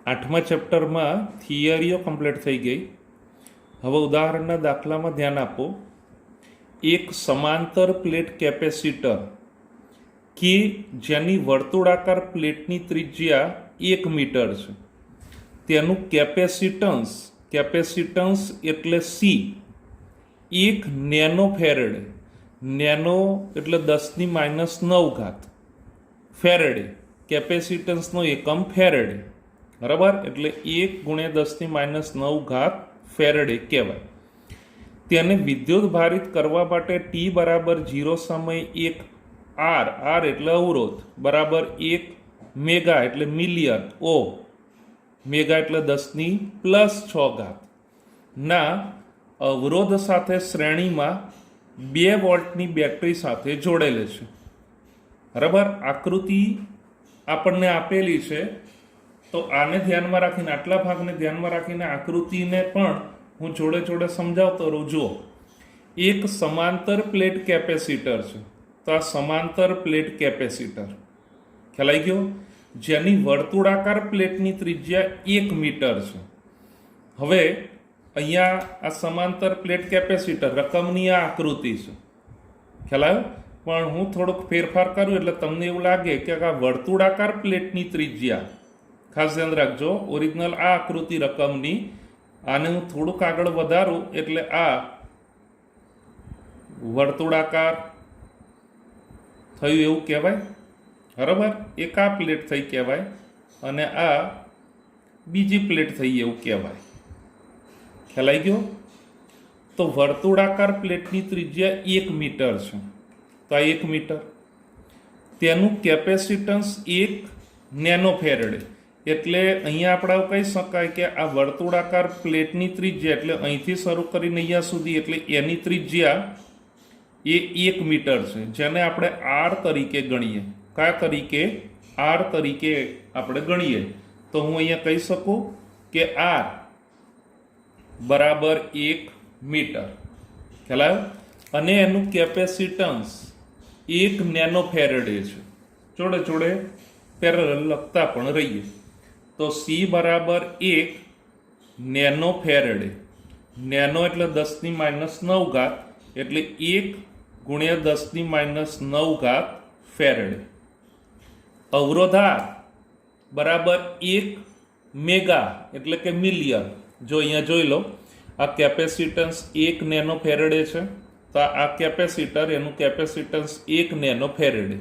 આઠમા ચેપ્ટરમાં થિયરીઓ કમ્પ્લીટ થઈ ગઈ. હવે ઉદાહરણના દાખલામાં ધ્યાન આપો. એક સમાંતર પ્લેટ કેપેસિટર કે જેની વર્તુળાકાર પ્લેટની ત્રિજ્યા 1 મીટર છે, તેનું કેપેસિટન્સ એટલે સી 1 નેનો ફેરેડે, નેનો એટલે 10⁻⁹ ફેરેડે, કેપેસિટન્સનો એકમ ફેરેડે, બરાબર, એટલે 1 × 10⁻⁹ ફેરેડે કહેવાય. તેને વિદ્યુત ભારિત કરવા માટે t બરાબર 0 સમય એક આર એટલે અવરોધ બરાબર 1 મેગા એટલે મિલિયન ઓહ્મ, મેગા એટલે 10⁻6 ના અવરોધ સાથે શ્રેણીમાં 2 વોલ્ટની બેટરી સાથે જોડેલી છે. બરાબર, આકૃતિ આપણને આપેલી છે, તો આને ધ્યાનમાં રાખીને, આટલા ભાગને ધ્યાનમાં રાખીને આકૃતિને પણ હું જોડે જોડે સમજાવતો રહું. જુઓ, એક સમાંતર પ્લેટ કેપેસિટર છે, તો આ સમાંતર પ્લેટ કેપેસિટર ખ્યાલ આવી ગયો, જેની વર્તુળાકાર પ્લેટની ત્રિજ્યા 1 મીટર છે. હવે અહીંયા આ સમાંતર પ્લેટ કેપેસિટર રકમની આ આકૃતિ છે, ખ્યાલ આવ્યો, પણ હું થોડોક ફેરફાર કરું એટલે તમને એવું લાગે કે આ વર્તુળાકાર પ્લેટની ત્રિજ્યા, ખાસ ધ્યાન રાખજો, ઓરિજિનલ આ આકૃતિ રકમની, આને હું થોડુંક આગળ વધારું એટલે આ વર્તુળાકાર થયું એવું કહેવાય. બરાબર, એક આ પ્લેટ થઈ કહેવાય અને આ બીજી પ્લેટ થઈ એવું કહેવાય. ખ્યાલ આવી ગયો? તો વર્તુળાકાર પ્લેટની ત્રિજ્યા 1 મીટર છે, તો આ 1 મીટર, તેનું કેપેસિટન્સ 1 નેનો ફેરેડે, એટલે અહીંયા આપણે કહી શકાય કે આ વર્તુળાકાર પ્લેટની ત્રિજ્યા એટલે અહીંથી શરૂ કરીને અહીંયા સુધી, એટલે એની ત્રિજ્યા એ 1 મીટર છે, જેને આપણે આર તરીકે ગણીએ. કયા તરીકે? આર તરીકે આપણે ગણીએ. તો હું અહીંયા કહી શકું કે આર બરાબર 1 મીટર. ખ્યાલ આવ્યો? અને એનું કેપેસિટન્સ 1 નેનો ફેરેડે છે. જોડે જોડે પેરેલલ લખતા પણ રહીએ. તો સી બરાબર 1 નેનો ફેરેડે, નેનો એટલે 10⁻⁹, એટલે 1 × 10⁻⁹ ફેરેડે. અવરોધાર બરાબર 1 મેગા એટલે કે મિલિયન. જો અહીંયા જોઈ લો, આ કેપેસિટન્સ 1 નેનો ફેરેડે છે, તો આ કેપેસિટર, એનું કેપેસિટન્સ 1 નેનો ફેરેડે.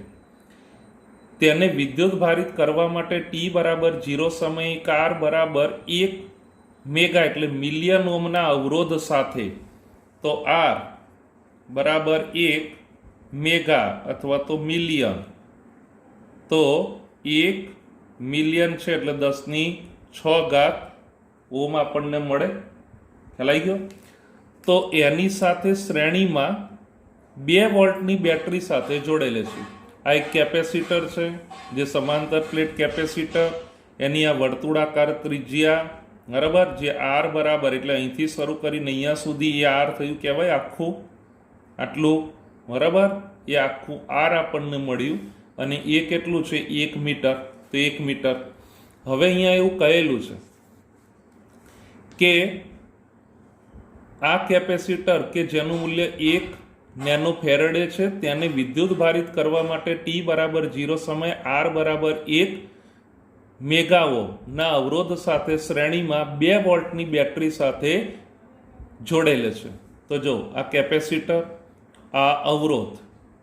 તેને વિદ્યુત ભારિત કરવા માટે t બરાબર 0 સમયે કાર બરાબર 1 મેગા એટલે મિલિયન ઓહ્મના અવરોધ સાથે, તો આર બરાબર 1 મેગા અથવા તો મિલિયન, તો 1 મિલિયન છે એટલે 10⁶ ઓહ્મ આપણને મળે. ખ્યાલ આવી ગયો? તો એની સાથે શ્રેણીમાં 2 વોલ્ટની બેટરી સાથે જોડેલી છે. આ એક કેપેસિટર છે, જે સમાંતર પ્લેટ કેપેસિટર, એની આ વર્તુળાકાર ત્રિજ્યા, બરાબર, જે આર બરાબર, એટલે અહીંથી શરૂ કરીને અહીંયા સુધી એ આર થયું કહેવાય, આખું આટલું, બરાબર, એ આખું આર આપણને મળ્યું. અને એ કેટલું છે? 1 મીટર. તો 1 મીટર. હવે અહીંયા એવું કહેલું છે કે આ કેપેસિટર કે જેનું મૂલ્ય 1 નેનો ફેરેડે છે, તેને વિદ્યુત ભારિત કરવા માટે t બરાબર 0 સમયે આર બરાબર 1 મેગા ઓહ્મ ના અવરોધ સાથે શ્રેણીમાં 2 વોલ્ટની બેટરી સાથે જોડેલે છે. તો જો, આ કેપેસિટર, આ અવરોધ,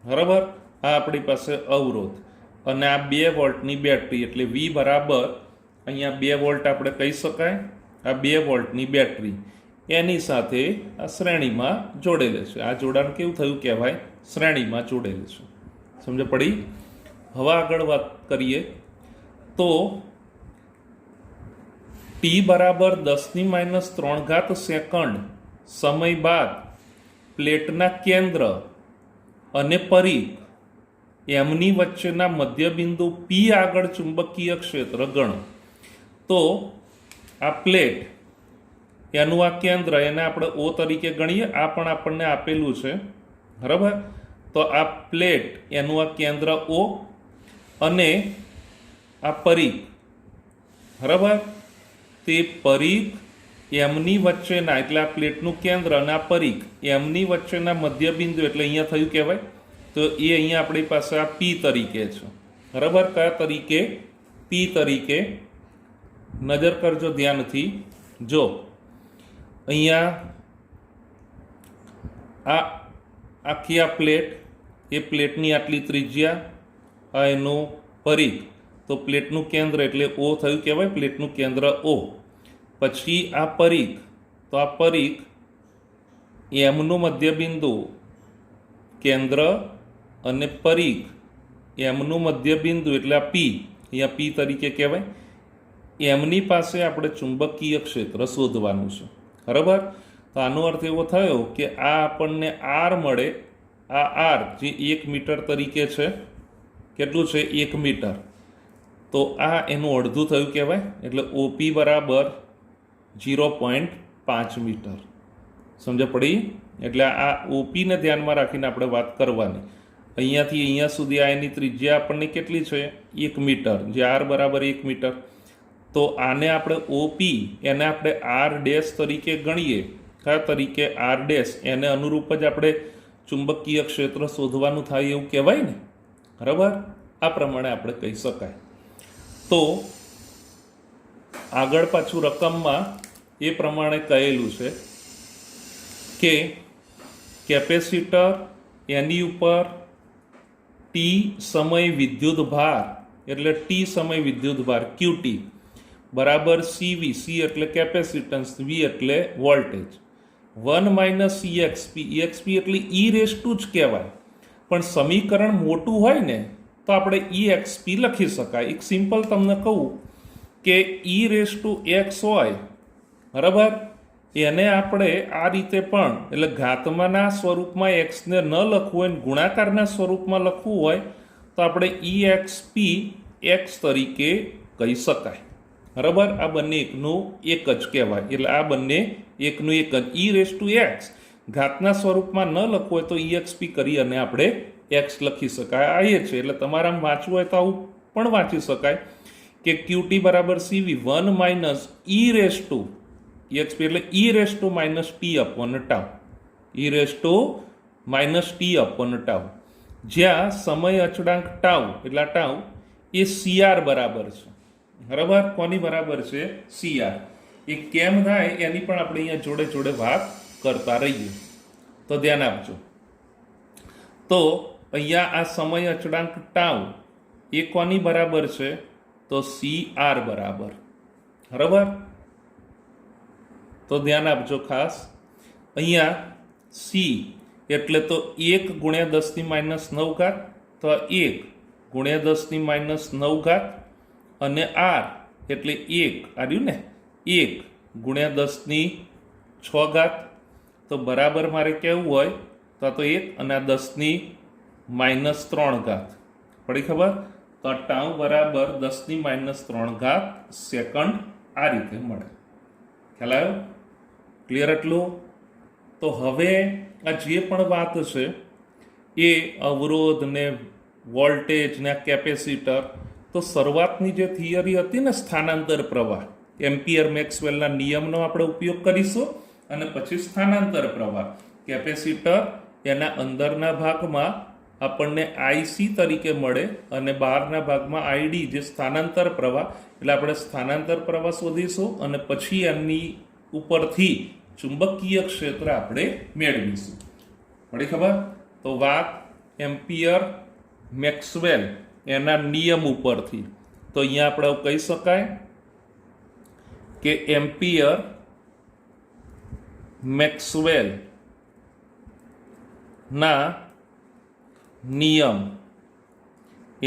બરાબર, આ આપણી પાસે અવરોધ, અને આ 2 વોલ્ટની બેટરી, એટલે v બરાબર અહીંયા 2 વોલ્ટ આપણે કહી શકાય, આ 2 વોલ્ટની બેટરી એની સાથે આ શ્રેણીમાં જોડેલી છે. આ જોડાણ કેવું થયું કહેવાય? શ્રેણીમાં જોડેલું છે. સમજ પડી? હવે આગળ વાત કરીએ તો t બરાબર 10⁻³ સેકન્ડ સમય બાદ પ્લેટના કેન્દ્ર અને પરિઘ એમની વચ્ચેના મધ્યબિંદુ P આગળ ચુંબકીય ક્ષેત્ર ગણો. તો આ પ્લેટ, એનું આ કેન્દ્ર, એને આપણે O તરીકે ગણીએ. આ પણ આપણને આપેલું છે, બરાબર. તો આ પ્લેટ, એનું આ કેન્દ્ર O અને આ પરિઘ, બરાબર, તે પરિઘ એમની વચ્ચેના એટલે આ પ્લેટનું કેન્દ્ર અને આ પરિઘ એમની વચ્ચેના મધ્યબિંદુ એટલે અહીંયા થયું કહેવાય. તો એ અહીંયા આપણી પાસે આ પી તરીકે છે. બરાબર, કયા તરીકે? પી તરીકે. નજર કરજો ધ્યાનથી. જો અહીંયા આ આખી આ પ્લેટ, એ પ્લેટની આટલી ત્રિજ્યા, આ એનું પરિઘ, તો પ્લેટનું કેન્દ્ર એટલે ઓ થયું કહેવાય, પ્લેટનું કેન્દ્ર ઓ. પછી આ પરિઘ, તો આ પરિઘ એમનું મધ્યબિંદુ કેન્દ્ર અને પરિઘ એમનું મધ્યબિંદુ એટલે આ પી, અહીંયા પી તરીકે કહેવાય. એમની પાસે આપણે ચુંબકીય ક્ષેત્ર શોધવાનું છે. બરાબર, તો આનો અર્થ એવો થયો કે આ આપણને આર મળે. આ આર જે 1 મીટર તરીકે છે, કેટલું છે? 1 મીટર. તો આ એનું અડધું થયું કહેવાય, એટલે ઓપી બરાબર 0.5 મીટર. સમજ પડી? એટલે આ ઓપીને ધ્યાનમાં રાખીને આપણે વાત કરવાની. અહીંયાથી અહીંયા સુધી આ એની ત્રિજ્યા આપણને કેટલી છે? 1 મીટર, જે આર બરાબર 1 મીટર. તો આને આપણે ઓપી, એને આપણે આર ડેશ તરીકે ગણીએ. કયા તરીકે? R dash. એને અનુરૂપ જ આપણે ચુંબકીય ક્ષેત્ર શોધવાનું થાય એવું કહેવાય ને. બરાબર, આ પ્રમાણે આપણે કહી શકાય. તો આગળ પાછું રકમમાં એ પ્રમાણે કહેલું છે કે કેપેસિટર એની ઉપર ટી સમય વિદ્યુત ભાર એટલે ટી સમય વિદ્યુત ભાર ક્યુટી બરાબર સીવી. સી એટલે કેપેસિટન્સ, વી એટલે વોલ્ટેજ. 1 માઇનસ EXP, EXP એટલે ઈ રેસ ટુ જ કહેવાય, પણ સમીકરણ મોટું હોય ને તો આપણે EXP લખી શકાય. એક સિમ્પલ તમને કહું કે ઈ રેસ ટુ એક્સ હોય, બરાબર, એને આપણે આ રીતે પણ એટલે ઘાતમાંના સ્વરૂપમાં એક્સને ન લખવું હોય ને ગુણાકારના સ્વરૂપમાં લખવું હોય તો આપણે EXP એક્સ તરીકે કહી શકાય. બરાબર, આ બંને એકનું એક જ કહેવાય. એટલે આ બંને એકનું એક જ. ઈ રેસ ટુ એક્સ ઘાતના સ્વરૂપમાં ન લખવું હોય તો EXP કરી અને આપણે એક્સ લખી શકાય. આ એ છે. એટલે તમારા વાંચવું હોય તો આવું પણ વાંચી શકાય કે QT બરાબર CV 1 minus e raise to EXP એટલે e raise to minus T upon tau. E raise to minus T upon tau, જ્યાં સમય અચળાંક ટાઉ એટલે ટાઉ એ CR બરાબર છે. બરાબર, કોની બરાબર છે? CR. એ કેમ થાય એની પણ આપણે અહીંયા જોડે જોડે વાત કરતા રહીએ. તો ધ્યાન આપજો. તો અહીંયા આ સમય અચળાંક ટાઉ એ કોની બરાબર છે? તો CR બરાબર. બરાબર, તો ધ્યાન આપજો ખાસ. અહીંયા સી એટલે તો 1 ગુણ્યા 10⁻⁹ તો 1 ગુણ્યા 10⁻⁹ અને આર એટલે 1 આવ્યું ને, 1 ગુણ્યા 10⁶. તો બરાબર મારે કેવું હોય તો આ તો 1 અને આ 10⁻³ પડી ખબર? તો આ ટાઉ બરાબર 10⁻³ સેકન્ડ આ રીતે મળે. ખ્યાલ આવ્યો? ક્લિયર એટલું? તો હવે આ જે પણ વાત છે એ અવરોધ ને વોલ્ટેજ ને કેપેસિટર, તો શરૂઆતની જે થિયરી હતી ને સ્થાનાંતર પ્રવાહ, એમ્પિયર મેક્સવેલના નિયમનો આપણે ઉપયોગ કરીશું અને પછી સ્થાનાંતર પ્રવાહ. કેપેસિટર એના અંદરના ભાગમાં આપણને IC તરીકે મળે અને બહારના ભાગમાં ID, જે સ્થાનાંતર પ્રવાહ. એટલે આપણે સ્થાનાંતર પ્રવાહ શોધીશું અને પછી એમની ઉપરથી ચુંબકીય ક્ષેત્ર આપણે મેળવીશું. પડી ખબર? તો વાત એમ્પિયર મેક્સવેલ એના નિયમ ઉપરથી. તો અહીંયા આપણે કહી શકાય કે એમ્પિયર મેક્સવેલ ના નિયમ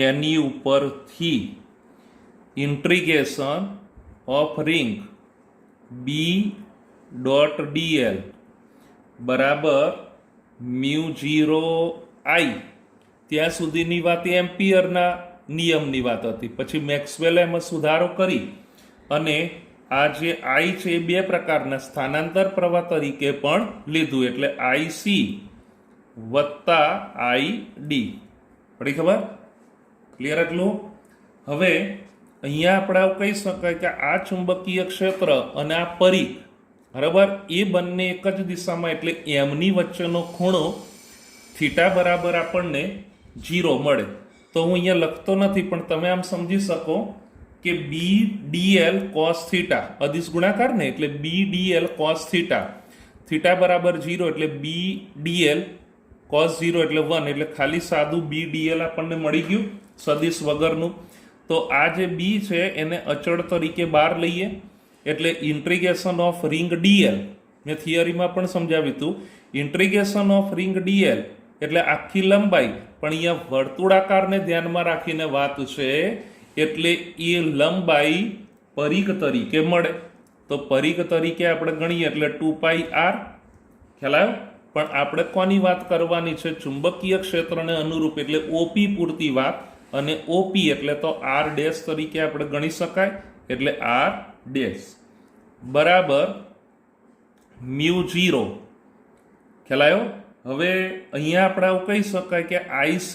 એની ઉપરથી ઇન્ટિગ્રેશન ઓફ રિંગ B.dl બરાબર μ0I, ત્યાં સુધીની વાત એમ્પિયરના નિયમની વાત હતી. પછી મેક્સવેલે એમાં સુધારો કરી અને આ જે I છે એ બે પ્રકારના સ્થાનાંતર પ્રવાહ તરીકે પણ લીધું. એટલે IC વત્તા ID. પડી ખબર? ક્લિયર એટલું? હવે અહીંયા આપણે આવું કહી શકાય કે આ ચુંબકીય ક્ષેત્ર અને આ પરિઘ, બરાબર, એ બંને એક જ દિશામાં, એટલે એમની વચ્ચેનો ખૂણો થીટા બરાબર આપણને 0 મળે. તો હું અહીંયા લખતો નથી, પણ તમે આમ સમજી શકો કે BDL cos થીટા, અદિશ ગુણાકાર ને, એટલે BDL cos થીટા, થીટા બરાબર 0 એટલે BDL cos 0 એટલે 1, એટલે ખાલી સાદું BDL આપણને મળી ગયું સદિશ વગરનું. તો આ જે B છે એને અચળ તરીકે બહાર લઈએ, એટલે ઇન્ટિગ્રેશન ઓફ રિંગ DL, મેં થિયરીમાં પણ સમજાવ્યું હતું, ઇન્ટિગ્રેશન ઓફ રિંગ DL એટલે આખી લંબાઈ, પણ અહીંયા વર્તુળાકારને ધ્યાનમાં રાખીને વાત છે, એટલે એ લંબાઈ પરિઘ તરીકે મળે. તો પરિઘ તરીકે આપણે ગણીએ એટલે 2πr, ખ્યાલ આવ્યો? પણ આપણે કોની વાત કરવાની છે? ચુંબકીય ક્ષેત્રને અનુરૂપ, એટલે OP પૂરતી વાત, અને OP એટલે તો r ડેશ તરીકે આપણે ગણી શકાય, એટલે r ડેશ બરાબર μ0, ખ્યાલ આવ્યો? હવે અહીંયા આપણે આવું કહી શકાય કે IC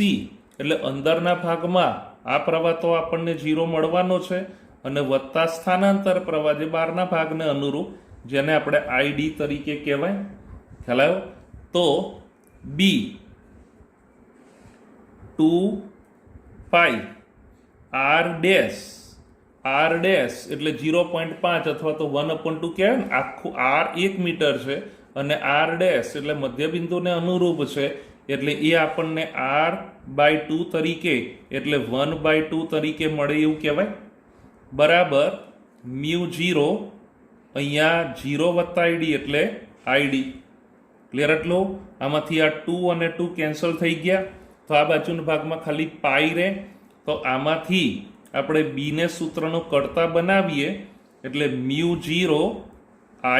એટલે અંદરના ભાગમાં આ પ્રવાહ તો આપણને 0 મળવાનો છે, અને વત્તા સ્થાનાંતર પ્રવાહ જે બહારના ભાગને અનુરૂપ, જેને આપણે ID તરીકે કહેવાય, ખ્યાલ આવ્યો? તો B 2π r ડેશ એટલે 0.5 અથવા તો 1/2 કહેવાય ને, આખું r 1 મીટર છે, અને r ડેશ એટલે મધ્યબિંદુને અનુરૂપ છે, એટલે એ આપણને r/2 તરીકે, એટલે 1/2 તરીકે મળે એવું કહેવાય, બરાબર μ0, અહીંયા 0 વત્તા ID એટલે ID, ક્લિયર? એટલું આમાંથી આ 2 અને 2 કેન્સલ થઈ ગયા, તો આ બાજુના ભાગમાં ખાલી પાઈ રહે. તો આમાંથી આપણે B ને સૂત્રનો કરતા બનાવીએ, એટલે μ0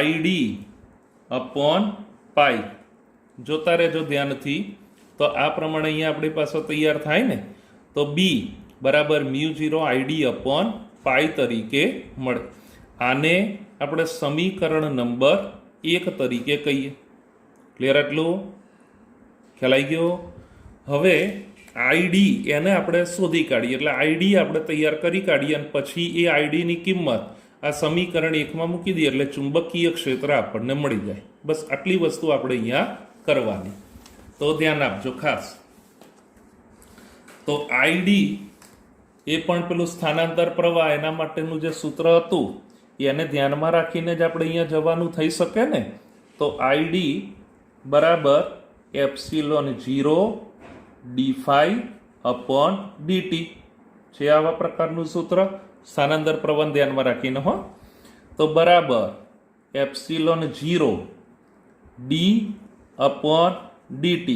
ID/π. જોતા રહેજો ધ્યાનથી. તો આ પ્રમાણે અહીંયા આપણી પાસે તૈયાર થાય ને, તો B બરાબર μ0 ID/π તરીકે મળે. આને આપણે સમીકરણ નંબર 1 તરીકે કહીએ. ક્લિયર? એટલું ખ્યાલ આવી ગયો? હવે ID એને આપણે શોધી કાઢીએ, એટલે ID આપણે તૈયાર કરી કાઢીએ, અને પછી એ ID ની કિંમત આ સમીકરણ 1 માં મૂકી દઈએ, એટલે ચુંબકીય ક્ષેત્ર આપણને મળી જાય. બસ આટલી વસ્તુ આપણે અહીંયા કરવાની. તો ધ્યાન આપજો ખાસ. તો ID એ પણ પેલું સ્થાનાંતર પ્રવાહ, એના માટેનું જે સૂત્ર હતું એને ધ્યાનમાં રાખીને જ આપણે અહીંયા જવાનું થઈ શકે ને. તો ID બરાબર ε0 d∅/dt છે આવા પ્રકારનું સૂત્ર, સ્થાનાંતર પ્રવાહ ધ્યાનમાં રાખીને. હો, તો બરાબર ε0 d/dt.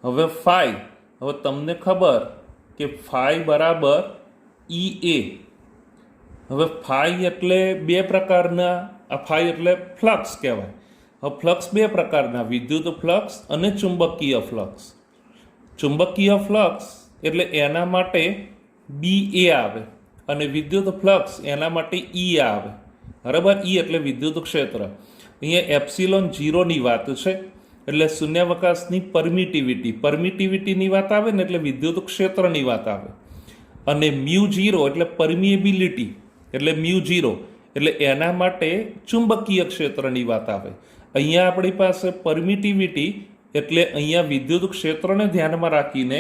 હવે phi, હવે તમને ખબર કે phi બરાબર EA. હવે phi એટલે બે પ્રકારના, આ phi એટલે ફ્લક્સ કહેવાય. હવે ફ્લક્સ બે પ્રકારના, વિદ્યુત ફ્લક્સ અને ચુંબકીય ફ્લક્સ. ચુંબકીય ફ્લક્સ એટલે એના માટે BA આવે, અને વિદ્યુત ફ્લક્સ એના માટે E આવે, બરાબર? E એટલે વિદ્યુત ક્ષેત્ર. અહીંયા ε0 ની વાત છે, એટલે શૂન્યાવકાશની પરમિટિવિટીની વાત આવે ને, એટલે વિદ્યુત ક્ષેત્રની વાત આવે. અને μ0 એટલે પરમિએબિલિટી, એટલે μ0 એટલે એના માટે ચુંબકીય ક્ષેત્રની વાત આવે. અહીંયા આપણી પાસે પરમિટિવિટી એટલે અહીંયા વિદ્યુત ક્ષેત્રને ધ્યાનમાં રાખીને,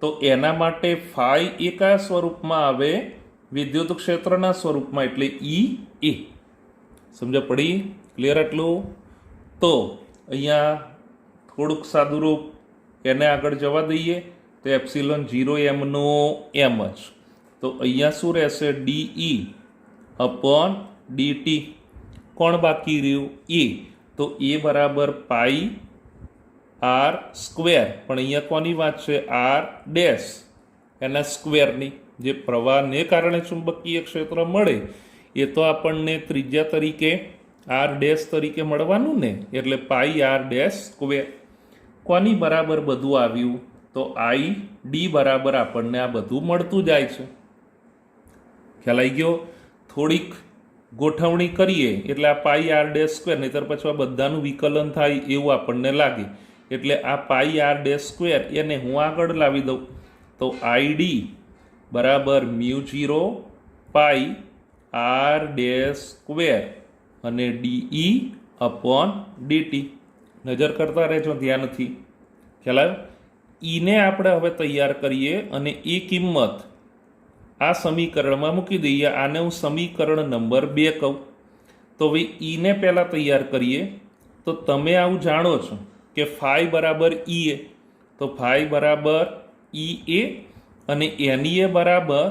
તો એના માટે phi એ કયા સ્વરૂપમાં આવે? વિદ્યુત ક્ષેત્રના સ્વરૂપમાં, એટલે EA. સમજ પડી? ક્લિયર? એટલું? તો અહીંયા થોડુંક સાદું રૂપ એને આગળ જવા દઈએ, તો ε0 m નો m જ. તો અહીંયા શું રહેશે? DE/dt. કોણ બાકી રહ્યું? E. તો A બરાબર પાઈ r સ્ક્વેર, પણ અહીંયા કોની વાત છે? r ડેશ એના સ્ક્વેરની. જે પ્રવાહને કારણે ચુંબકીય ક્ષેત્ર મળે એ તો આપણને ત્રિજ્યા તરીકે r ડેશ તરીકે મળવાનું ને, એટલે પાઈ r ડેશ સ્ક્વેર. કોની બરાબર બધું આવ્યું? તો ID બરાબર આપણને આ બધું મળતું જાય છે. ખ્યાલ આવી ગયો? થોડીક ગોઠવણી કરીએ એટલે આ પાઈ r ડેશ સ્ક્વેર, નહીતર પછી આ બધાનું વિકલન થાય એવું આપણને લાગે, એટલે આ પાઈ r ડેશ સ્ક્વેર એને હું આગળ લાવી દઉં. તો ID બરાબર μ0 π પાઈ આર ડેશ સ્ક્વેર અને ડીઈ અપોન ડીટી. નજર કરતા રહેજો ધ્યાનથી. ખ્યાલ આવ્યો? ઈને આપણે હવે તૈયાર કરીએ અને એ કિંમત આ સમીકરણમાં મૂકી દઈએ. આને હું સમીકરણ નંબર 2 કહું. તો હવે ઈને પહેલાં તૈયાર કરીએ. તો તમે આવું જાણો છો કે ફાઈ બરાબર ઈ એ, તો ફાઈ બરાબર ઈ એ અને એની એ બરાબર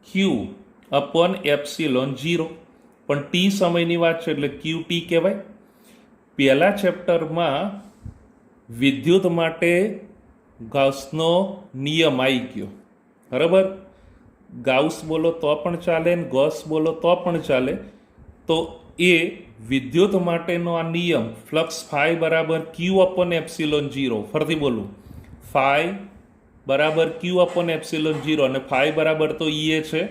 ક્યુ અપોન એપ્સિલોન 0. પણ ટી સમયની વાત છે એટલે ક્યુ ટી કહેવાય. પહેલા ચેપ્ટરમાં વિદ્યુત માટે ગાઉસનો નિયમ આવી ગયો, બરાબર. ગાઉસ બોલો તો પણ ચાલે ને ગોસ બોલો તો પણ ચાલે. તો એ વિદ્યુત માટેનો આ નિયમ ફ્લક્સ ફાઈ બરાબર ક્યુ અપોન એપ્સિલોન 0. ફરીથી બોલું, ફાઈ બરાબર ક્યુ અપોન એપ્સિલોન 0 અને ફાઈ બરાબર તો ઈ એ છે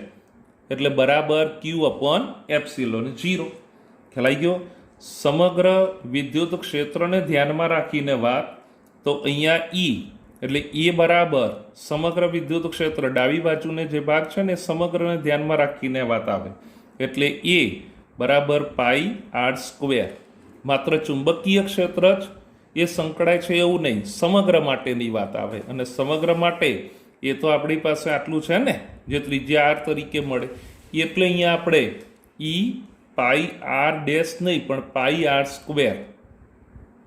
એટલે બરાબર ક્યુ અપોન એપ્સિલોન 0. ખ્યાલ ગયો? સમગ્ર વિદ્યુત ક્ષેત્રને ધ્યાનમાં રાખીને વાત. તો અહીંયા ઈ એટલે એ બરાબર સમગ્ર વિદ્યુત ક્ષેત્ર ડાબી બાજુને જે ભાગ છે ને સમગ્રને ધ્યાનમાં રાખીને વાત આવે એટલે એ બરાબર પાઈ આર સ્ક્વેર. માત્ર ચુંબકીય ક્ષેત્ર જ એ સંકળાય છે એવું નહીં, સમગ્ર માટેની વાત આવે. અને સમગ્ર માટે એ તો આપણી પાસે આટલું છે ને જે ત્રિજ્યા આર તરીકે મળે, એટલે અહીંયા આપણે ઈ પાઈ આર ડેશ નહીં પણ પાઈ આર સ્ક્વેર.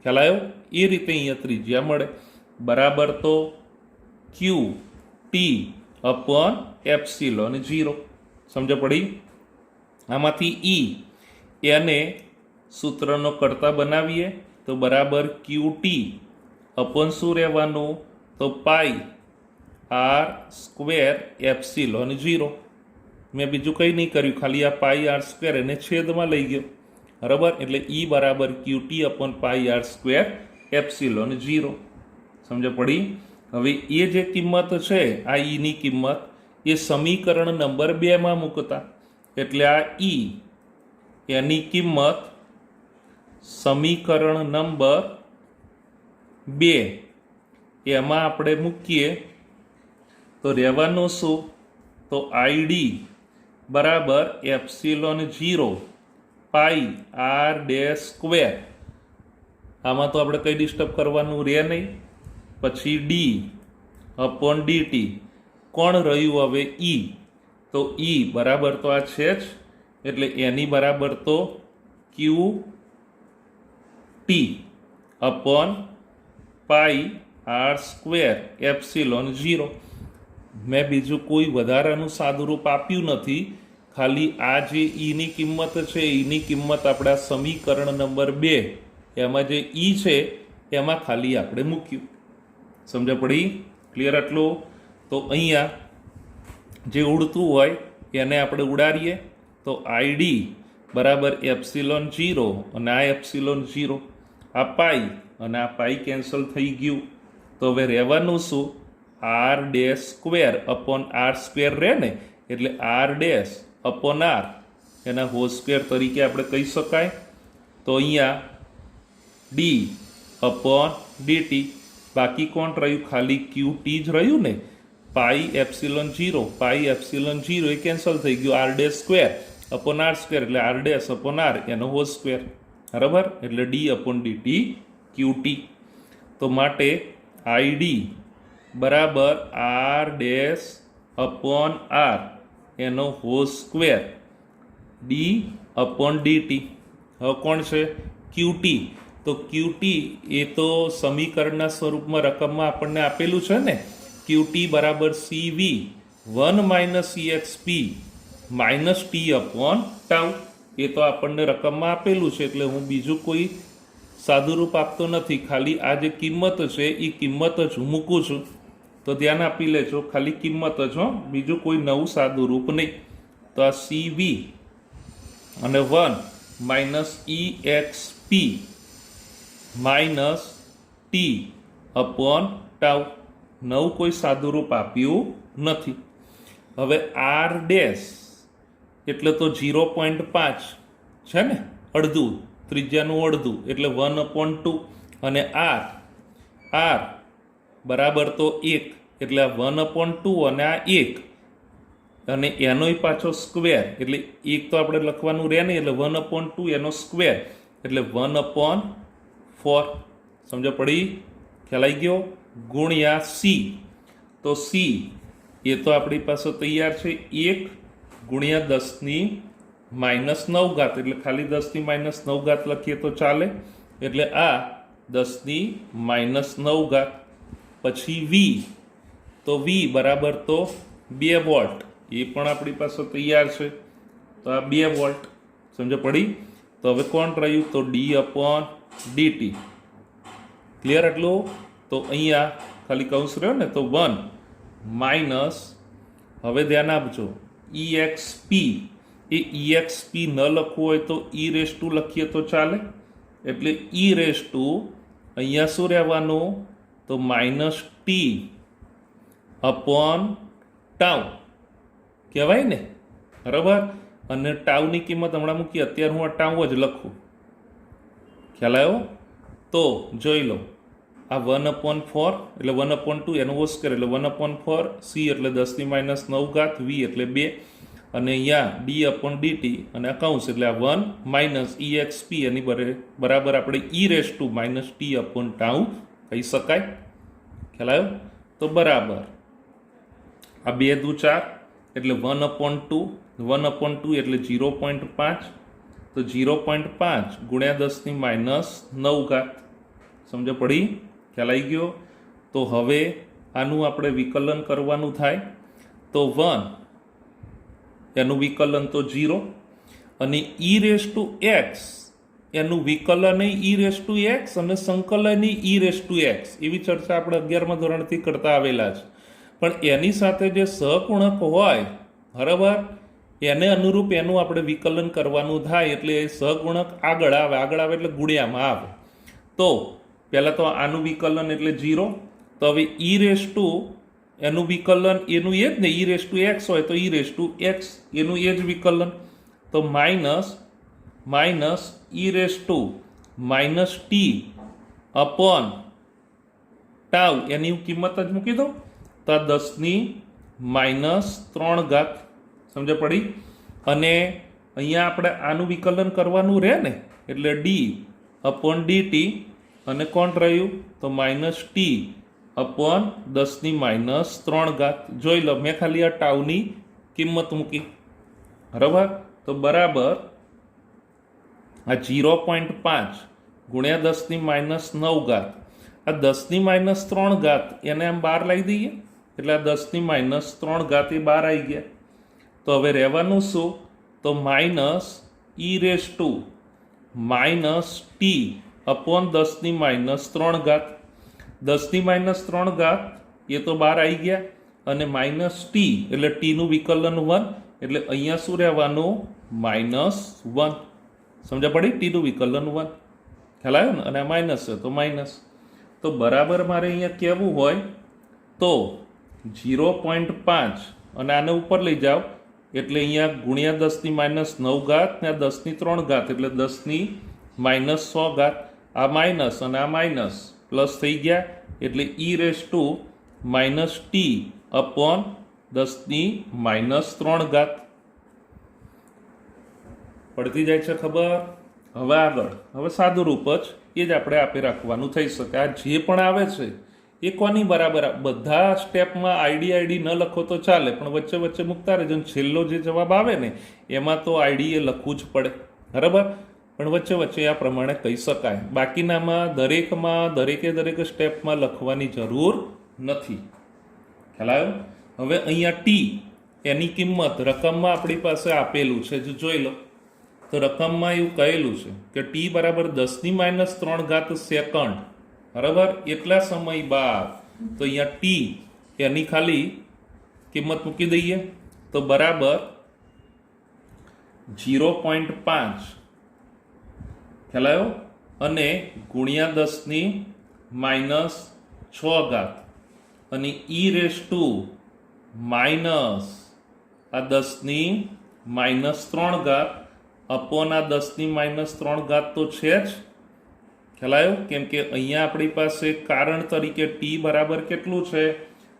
ખ્યાલ આવ્યો? એ રીતે અહીંયા ત્રિજ્યા મળે. બરાબર તો ક્યુ ટી અપોન એપ્સિલોન 0. સમજ પડી? આમાંથી ઈ એને સૂત્રનો કરતા બનાવીએ તો બરાબર ક્યુ ટી અપોન શું રહેવાનું? તો પાઈ આર સ્ક્વેર એપ્સિલોન 0. મેં બીજું કંઈ નહીં કર્યું, ખાલી આ પાઈ આર સ્ક્વેર એને છેદમાં લઈ ગયો, બરાબર. એટલે ઈ બરાબર ક્યુ ટી અપોન પાઈ આર સ્ક્વેર એપ્સિલોન 0. સમજ પડી? હવે એ જે કિંમત છે આ ઈની કિંમત એ સમીકરણ નંબર 2માં મૂકતા એટલે આ ઈ એની કિંમત સમીકરણ નંબર 2 એમાં આપણે મૂકીએ તો રહેવાનું શું? તો આઈડી બરાબર એપ્સિલોન 0 પાઈ આર ડેશ સ્ક્વેર. આમાં તો આપણે કંઈ ડિસ્ટર્બ કરવાનું રહે નહીં. પછી ડી અપોન ડીટી. કોણ રહ્યું હવે? ઈ. તો ઈ બરાબર તો આ છે જ એટલે એની બરાબર તો ક્યુ ટી અપોન પાઈ આર સ્ક્વેર એપ્સિલોન 0. મેં બીજું કોઈ વધારાનું સાદુરૂપ આપ્યું નથી, ખાલી આ જે ઈની કિંમત છે ઈની કિંમત આપણા સમીકરણ નંબર 2 એમાં જે ઈ છે એમાં ખાલી આપણે મૂક્યું. સમજ પડી? ક્લિયર આટલું? તો અહીંયા જે ઉડતું હોય એને આપણે ઉડાડીએ તો આઈડી બરાબર એપ્સિલોન 0 અને આ એપ્સિલોન 0, આ પાઈ અને આ પાઈ કેન્સલ થઈ ગયું. તો હવે રહેવાનું શું? R dash square upon R square રહે ને એટલે આર ડેશ અપોન આર એના હોલ સ્ક્વેર તરીકે આપણે કહી શકાય. તો અહીંયા ડી અપોન ડીટી. બાકી કોણ રહ્યું? ખાલી ક્યુ ટી જ રહ્યું ને. પાઈ એપ્સિલોન 0 પાઈ એપ્સિલોન 0 એ કેન્સલ થઈ ગયું. R dash square upon R square એટલે આર ડેશ અપોન આર એનો હોલ સ્ક્વેર, બરાબર. એટલે d upon dt q t. તો માટે આઈડી બરાબર આર ડેશ અપોન આર એનો whole square d upon dt. હવે કોણ છે? Q t. તો ક્યુ ટી એ તો સમીકરણના સ્વરૂપમાં રકમમાં આપણને આપેલું છે ને. ક્યુ ટી બરાબર CV 1 minus EXP minus T upon tau. એ તો આપણને રકમમાં આપેલું છે એટલે હું બીજું કોઈ સાદુરૂપ આપતો નથી, ખાલી આ જે કિંમત છે એ કિંમત જ હું મૂકું છું. તો ધ્યાન આપી લેજો, ખાલી કિંમત જ હો, બીજું કોઈ નવું સાદુરૂપ નહીં. તો આ CV અને 1 minus EXP minus T upon tau. નવું કોઈ સાદુરૂપ આપ્યું નથી. હવે આર ડેશ એટલે તો 0.5 છે ને, અડધું, ત્રિજ્યાનું અડધું એટલે 1/2 અને આર બરાબર તો 1 એટલે આ 1/2 અને આ 1 અને એનોય પાછો સ્ક્વેર, એટલે એક તો આપણે લખવાનું રહે નહીં, એટલે 1/2 એનો સ્ક્વેર, એટલે 1/4. સમજ પડી? ખ્યાલ આવી ગયો? ગુણ્યા સી. તો સી એ તો આપણી પાસે તૈયાર છે 1 ગુણ્યા 10⁻9, એટલે ખાલી 10⁻9 લખીએ તો ચાલે. એટલે આ 10⁻9. પછી વી, તો વી બરાબર તો 2 વોલ્ટ, એ પણ આપણી પાસે તૈયાર છે. તો આ 2 વોલ્ટ. સમજ પડી? તો હવે કોણ રહ્યું? તો d/dt. ક્લિયર એટલું? તો અહીંયા ખાલી કૌંસ રહ્યો ને, તો 1 માઇનસ, હવે ધ્યાન આપજો, exp. એ exp ન લખવું હોય તો e⁻ લખીએ તો ચાલે. એટલે e⁻, અહીંયા શું રહેવાનું? તો -t/τ કહેવાય ને, બરાબર? અને ટાઉની કિંમત હમણાં મૂકી, અત્યારે હું આ ટાઉ જ લખું. ખ્યાલ આવ્યો? તો જોઈ લો, આ 1/4 એટલે 1/2 એનો હોલ સ્ક્વેર એટલે 1/4, સી એટલે 10⁻9, વી એટલે 2, અને અહીંયા d/dt અને આ કૌંસ એટલે આ 1 માઇનસ exp એની બરાબર આપણે e⁻ t/τ કહી શકાય. ખ્યાલ આવ્યો? તો બરાબર આ 2 દુ 4 એટલે 1/2, 1/2 એટલે 0.5, તો 0.5 ગુણ્યા 10⁻9. સમજ પડી? ખ્યાલ આવી ગયો? તો હવે આનું આપણે વિકલન કરવાનું થાય, તો 1 એનું વિકલન તો 0, અને e⁻x એનું વિકલન e⁻x અને સંકલન e⁻x. એવી ચર્ચા આપણે 11મા ધોરણથી કરતા આવેલા છે. પણ એની સાથે જે સહગુણક હોય, બરાબર, એને અનુરૂપ એનું આપણે વિકલન કરવાનું થાય. એટલે સહગુણક આગળ આવે એટલે ગુણ્યામાં આવે. તો પહેલાં તો આનું વિકલન એટલે 0. તો હવે e⁻, એનું વિકલન એનું એ જ ને, e⁻x હોય તો e⁻x એનું એ જ વિકલન. તો માઇનસ e⁻t/τ એની કિંમત જ મૂકી દો, તો આ 10⁻3. સમજ પડી? અને અહીંયા આપણે આનું વિકલન કરવાનું રહે ને, એટલે d/dt, અને કોણ રહ્યું? તો -t/10⁻3. જોઈ લો, મેં ખાલી આ ટાઉની કિંમત મૂકી, બરાબર? તો બરાબર આ 0.5 ગુણ્યા 10⁻9, આ 10⁻3 એને આમ બહાર લાવી દઈએ, એટલે આ 10⁻3 એ બહાર આવી ગયા. તો હવે રહેવાનું શું? તો -e⁻t/10⁻3. 10⁻3 એ તો બહાર આવી ગયા, અને -t એટલે ટીનું વિકલન 1, એટલે અહીંયા શું રહેવાનું? -1. સમજા પડી? ટીનું વિકલન 1. ખ્યાલ આવ્યો ને? અને આ માઇનસ છે તો માઇનસ. તો બરાબર મારે અહીંયા કહેવું હોય તો 0.5 અને આને ઉપર લઈ જાઓ, એટલે અહીંયા ગુણ્યા 10⁻9 ને આ 10⁻3 એટલે 10⁻6. આ માઇનસ અને આ માઇનસ પ્લસ થઈ ગયા, એટલે e⁻t/10⁻3. પડતી જાય છે ખબર? હવે આગળ, હવે સાદું રૂપ જ એ જ આપણે આપી રાખવાનું થઈ શકે. આ જે પણ આવે છે એ કોની બરાબર? બધા સ્ટેપમાં આઈડી ન લખો તો ચાલે, પણ વચ્ચે વચ્ચે મૂકતા રહેજો. છેલ્લો જે જવાબ આવે ને એમાં તો આઈડી એ લખવું જ પડે, બરાબર? પણ વચ્ચે વચ્ચે આ પ્રમાણે કહી શકાય. બાકીનામાં દરેકે સ્ટેપમાં લખવાની જરૂર નથી. ખ્યાલ આવ્યો? હવે અહીંયા ટી એની કિંમત રકમમાં આપણી પાસે આપેલું છે, જો જોઈ લો. તો રકમમાં એવું કહેલું છે કે ટી બરાબર 10⁻3 સેકન્ડ, બરાબર, એટલા સમય બાદ. તો અહીંયા ટી એની ખાલી કિંમત મૂકી દઈએ, તો બરાબર 0.5. ખ્યાલ આવ્યો? અને ગુણ્યા 10⁻6, અને e⁻ માઇનસ આ 10⁻3 અપોન આ 10⁻3 તો છે જ. ખ્યાલ આવ્યો? કેમ કે અહીંયા આપણી પાસે કારણ તરીકે ટી બરાબર કેટલું છે?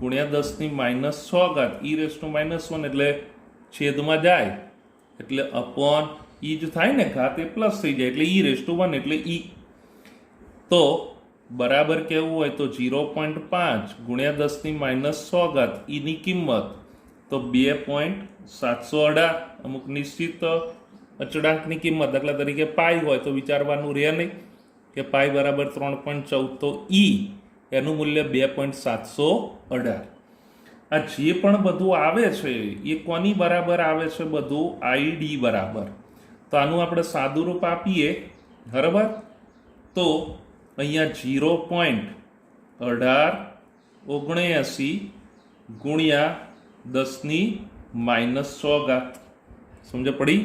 ગુણ્યા 10⁻6 e⁻1 એટલે છેદમાં જાય એટલે અપોન ઈ જ થાય ને, ઘાત એ પ્લસ થઈ જાય એટલે e⁻1 એટલે ઈ. તો બરાબર કેવું હોય તો 0.5 ગુણ્યા 10⁻6 ઈની કિંમત તો 2.718. અમુક નિશ્ચિત અચળાંકની કિંમત દાખલા તરીકે પાઈ હોય તો વિચારવાનું રહે નહીં કે પાઈ બરાબર 3.14, તો ઈ એનું મૂલ્ય 2.718. આ જે પણ બધું આવે છે એ કોની બરાબર આવે છે? બધું આઈડી બરાબર. તો આનું આપણે સાદું રૂપ આપીએ, બરાબર. તો અહીંયા 0.1879 ગુણ્યા 10⁻6. સમજ પડી?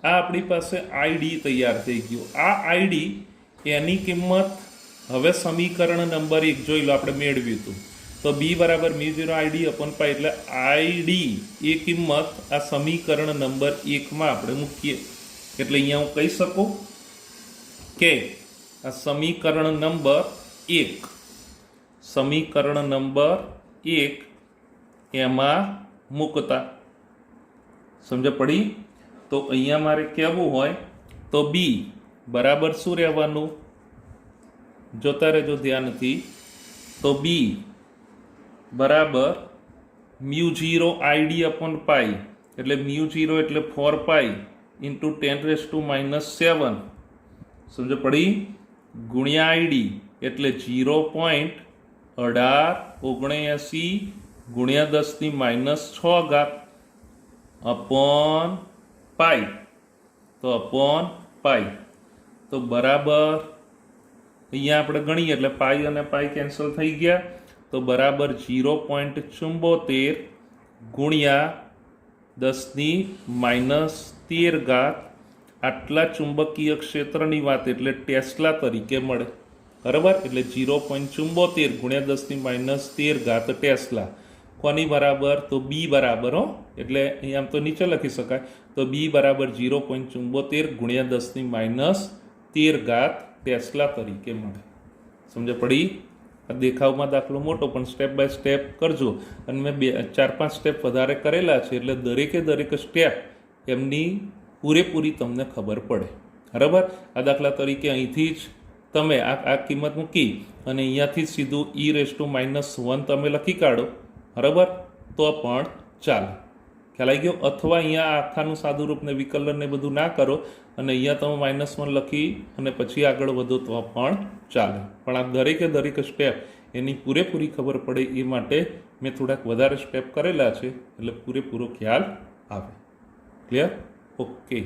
આ આપણી પાસે આઈડી તૈયાર થઈ ગયું. આ આઈડી એની કિંમત હવે સમીકરણ નંબર 1 જોઈ લો, આપણે મેળવ્યું હતું. તો બી બરાબર μ0 આઈડી અપોન પાઈ એટલે આઈડી એ કિંમત આ સમીકરણ નંબર 1માં આપણે મૂકીએ. એટલે અહીંયા હું કહી શકું કે આ સમીકરણ નંબર 1 એમાં મૂકતા. સમજ પડી? તો અહીંયા મારે કહેવું હોય તો બી બરાબર શું રહેવાનું? જોતા રહેજો ધ્યાનથી. તો બી બરાબર μ0 આઈડી અપોન પાઈ એટલે μ0 એટલે 4 પાઈ ઇન્ટુ 10⁻7. સમજ પડી? ગુણ્યા આઈડી એટલે 0.1879 ગુણ્યા 10⁻6 અપોન પાઈ. તો અપોન પાઈ તો બરાબર અહીંયા આપણે ગણીએ એટલે પાઈ અને પાઈ કેન્સલ થઈ ગયા. તો બરાબર 0.74 ગુણ્યા 10⁻13. આટલા ચુંબકીય ક્ષેત્રની વાત એટલે ટેસ્લા તરીકે મળે, બરાબર. એટલે 0.74 ગુણ્યા 10⁻13 ટેસ્લા કોની બરાબર? તો બી બરાબર. એટલે અહીંયા આમ તો નીચે લખી શકાય. તો બી બરાબર 0.74 ગુણ્યા 10⁻13 ટેસ્લા તરીકે મળે. સમજ પડી? દેખાવમાં દાખલો મોટો પણ સ્ટેપ બાય સ્ટેપ કરજો. અને મેં 4-5 સ્ટેપ વધારે કરેલા છે એટલે દરેકે દરેક સ્ટેપ એમની પૂરેપૂરી તમને ખબર પડે, બરાબર. આ દાખલા તરીકે અહીંથી જ તમે આ કિંમત મૂકી અને અહીંયાથી જ સીધું e⁻1 તમે લખી કાઢો, બરાબર, તો પણ ચાલે. ખ્યાલ આવી ગયો? અથવા અહીંયા આખાનું સાદું રૂપને વિકલન ને બધું ના કરો અને અહીંયા તમે -1 લખી અને પછી આગળ વધો તો પણ ચાલે. પણ આ દરેકે દરેક સ્ટેપ એની પૂરેપૂરી ખબર પડે એ માટે મેં થોડાક વધારે સ્ટેપ કરેલા છે એટલે પૂરેપૂરો ખ્યાલ આવે. ક્લિયર? ઓકે.